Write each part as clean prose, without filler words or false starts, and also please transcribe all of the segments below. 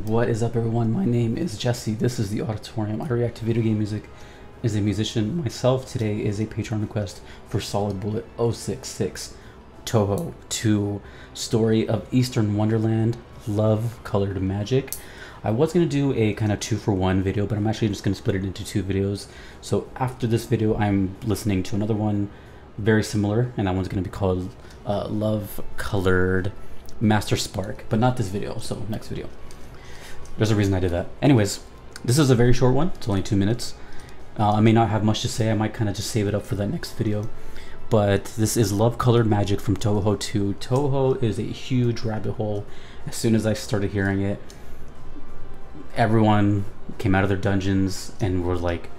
What is up, everyone? My name is Jesse. This is the Auditorium. I react to video game music as a musician myself. Today is a Patreon request for Solid Bullet 066 Touhou 2 Story of Eastern Wonderland Love Colored Magic. I was going to do a kind of 2-for-1 video, but I'm actually just going to split it into 2 videos. So after this video, I'm listening to another one very similar, and that one's going to be called Love Colored Master Spark, but not this video, so next video. There's a reason I did that. Anyways, this is a very short one. It's only 2 minutes. I may not have much to say. I might kind of just save it up for that next video. But this is Love Colored Magic from Touhou 2. Touhou is a huge rabbit hole. As soon as I started hearing it, everyone came out of their dungeons and were like,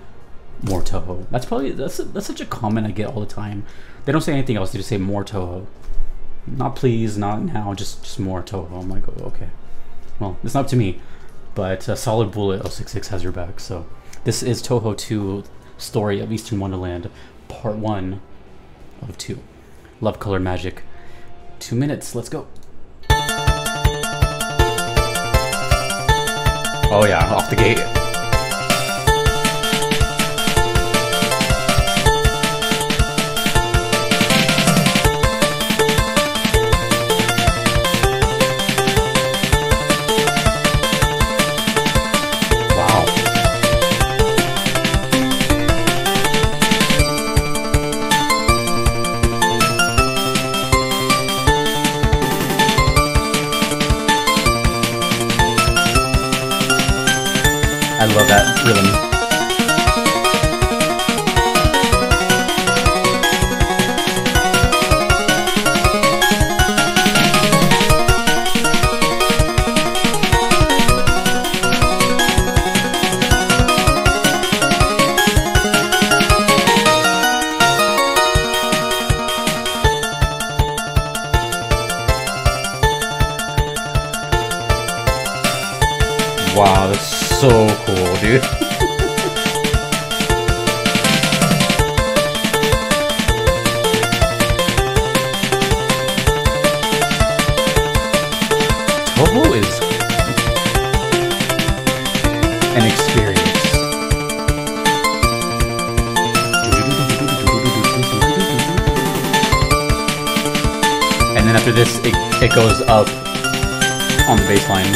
more Touhou. That's such a comment I get all the time. They don't say anything else. They just say more Touhou. Not please, not now, just more Touhou. I'm like, oh, okay. Well, it's not up to me. But Solid Bullet 066 has your back. So this is Touhou 2 Story of Eastern Wonderland, Part 1 of 2. Love Colored Magic. 2 minutes. Let's go. Oh yeah, off the gate. I love that rhythm. Wow, that's so cool, dude. Touhou is an experience. And then after this, it goes up on the bass line.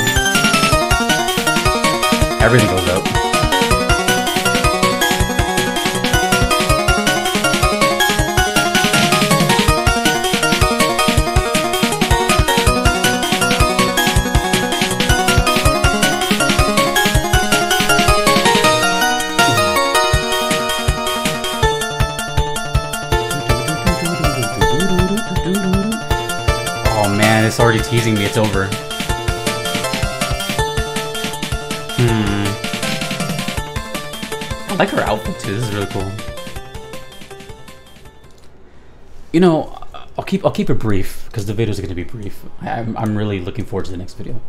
Everything goes up. Oh man, it's already teasing me. It's over. I like her outfit too. This is really cool. You know, I'll keep it brief because the videos are going to be brief. I'm really looking forward to the next video.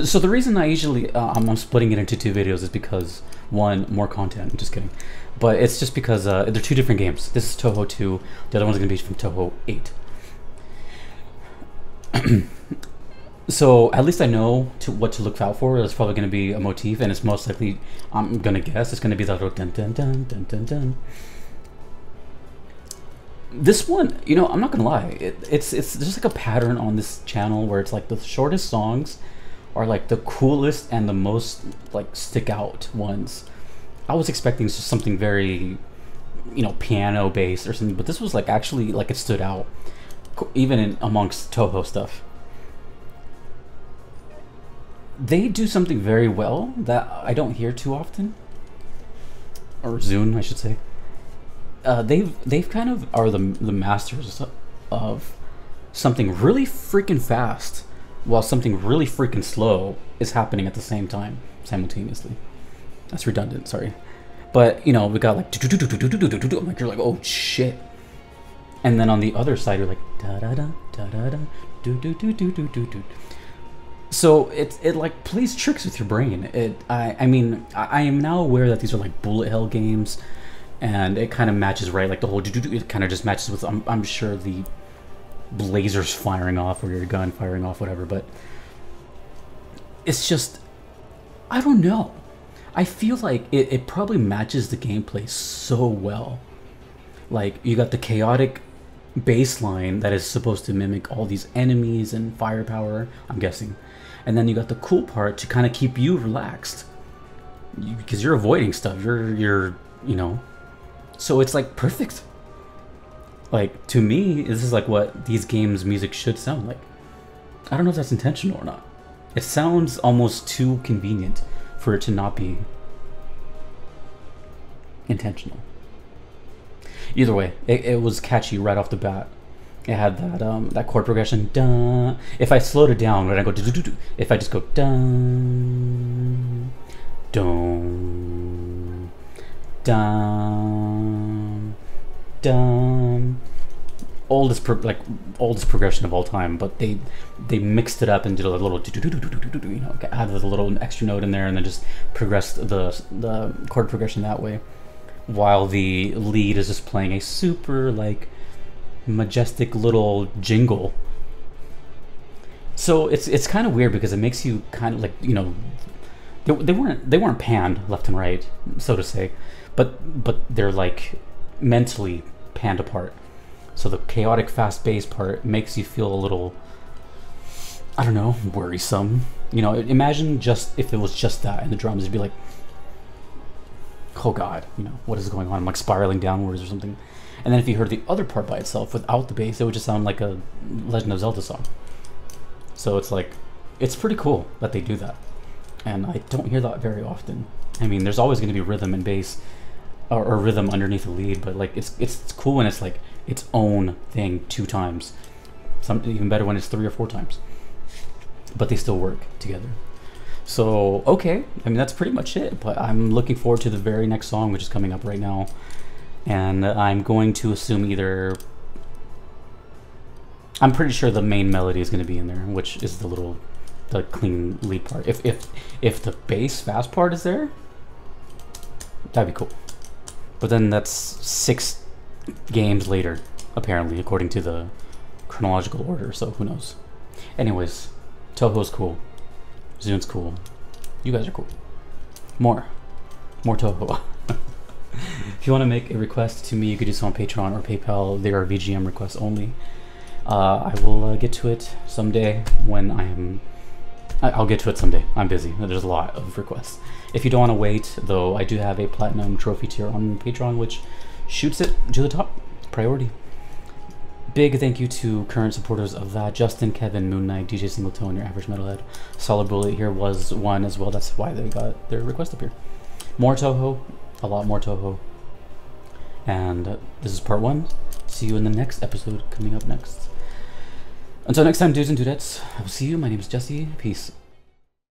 So the reason I usually I'm splitting it into 2 videos is because, one, more content. I'm just kidding, but it's just because they're 2 different games. This is Touhou 2. The other one's going to be from Touhou 8. So at least I know what to look out for. There's probably going to be a motif, and it's most likely, I'm going to guess, it's going to be that little dun dun dun dun dun dun. This one, you know, I'm not going to lie. It's just like a pattern on this channel where it's like the shortest songs are like the coolest and the most like stick out ones. I was expecting just something very, you know, piano based or something, but this was like actually like it stood out, even amongst Touhou stuff. They do something very well that I don't hear too often, or Zune, I should say. They've kind of are the masters of something really freaking fast, while something really freaking slow is happening at the same time, simultaneously. That's redundant, sorry, but you know, we got like like you're like, oh shit, and then on the other side you're like da da da da da da do do do do do do do. So it like plays tricks with your brain. I mean I am now aware that these are like bullet hell games, and it kind of matches, right? Like the whole it kind of just matches with I'm sure the lasers firing off or your gun firing off, whatever. But it's just, I don't know. I feel like it probably matches the gameplay so well. Like, you got the chaotic baseline that is supposed to mimic all these enemies and firepower, I'm guessing. And then you got the cool part to kind of keep you relaxed. Because you're avoiding stuff, you're, you know. So it's like perfect. Like, to me, this is like what these games' music should sound like. I don't know if that's intentional or not. It sounds almost too convenient for it to not be intentional. Either way, it was catchy right off the bat. It had that that chord progression. Dun. If I slowed it down, when I go do do do, if I just go dun dun dun dun, oldest progression of all time, but they mixed it up and did a little you know, added a little extra note in there, and then just progressed the chord progression that way, while the lead is just playing a super like majestic little jingle. So it's kind of weird because it makes you kind of like, you know, they weren't panned left and right, so to say, but they're like mentally panned apart. So the chaotic fast bass part makes you feel a little, I don't know, worrisome. You know, imagine just if it was just that and the drums would be like, oh god, you know, what is going on? I'm like spiraling downwards or something. And then if you heard the other part by itself without the bass, it would just sound like a Legend of Zelda song. So it's like, it's pretty cool that they do that. And I don't hear that very often. I mean, there's always going to be rhythm and bass, or rhythm underneath the lead, but like it's cool when it's like its own thing 2 times. Something even better when it's 3 or 4 times. But they still work together. So, okay, I mean, that's pretty much it, but I'm looking forward to the very next song, which is coming up right now. And I'm going to assume either, I'm pretty sure the main melody is going to be in there, which is the clean lead part. If the bass fast part is there, that'd be cool. But then that's 6 games later, apparently, according to the chronological order, so who knows. Anyways, Touhou's cool. Zun's cool. You guys are cool. More Touhou. If you want to make a request to me, you could do so on Patreon or PayPal. They are VGM requests only. I will get to it someday when I'll get to it someday. I'm busy. There's a lot of requests. If you don't want to wait, though, I do have a platinum trophy tier on Patreon, which shoots it to the top. Priority. Big thank you to current supporters of that: Justin, Kevin, Moon Knight, DJ Singletone, Your Average Metalhead. Solid Bullet here was one as well. That's why they got their request up here. More Touhou. A lot more Touhou. And this is part 1. See you in the next episode coming up next. Until next time, dudes and dudettes, I will see you. My name is Jesse. Peace.